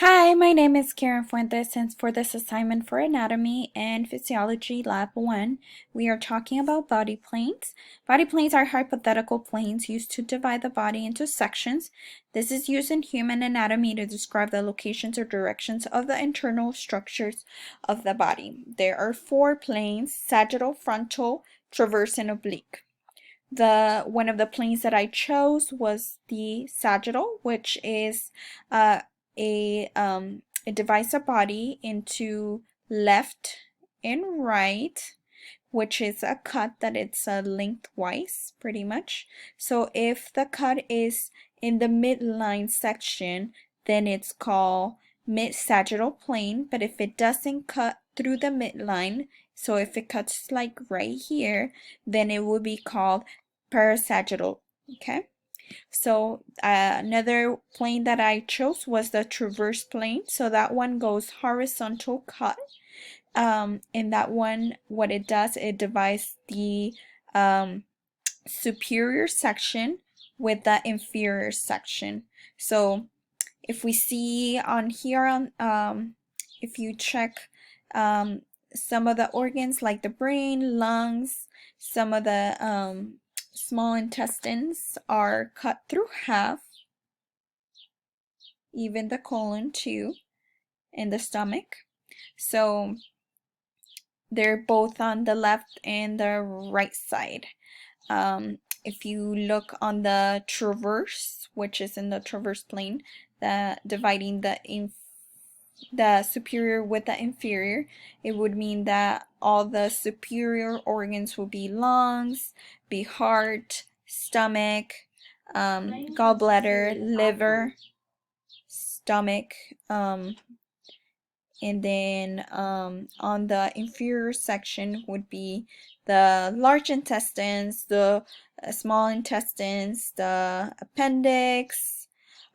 Hi, my name is Karen Fuentes, and for this assignment for Anatomy and Physiology Lab 1, we are talking about body planes. Body planes are hypothetical planes used to divide the body into sections. This is used in human anatomy to describe the locations or directions of the internal structures of the body. There are four planes: sagittal, frontal, transverse, and oblique. One of the planes that I chose was the sagittal, which is uh, it divides the body into left and right, which is a cut that it's lengthwise pretty much. So if the cut is in the midline section, then it's called mid-sagittal plane. But if it doesn't cut through the midline, so if it cuts like right here, then it would be called parasagittal. Okay. So another plane that I chose was the transverse plane. So that one goes horizontal cut. And that one, what it does, it divides the superior section with the inferior section. So if we see on here if you check um, some of the organs like the brain, lungs, some of the small intestines are cut through half, even the colon too, and the stomach. So they're both on the left and the right side. If you look on the transverse, which is in the transverse plane, the dividing the superior with the inferior, it would mean that all the superior organs will be lungs, be heart, stomach, gallbladder, liver, stomach, and then on the inferior section would be the large intestines, the small intestines, the appendix,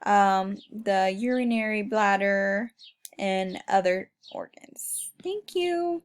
the urinary bladder, and other organs. Thank you.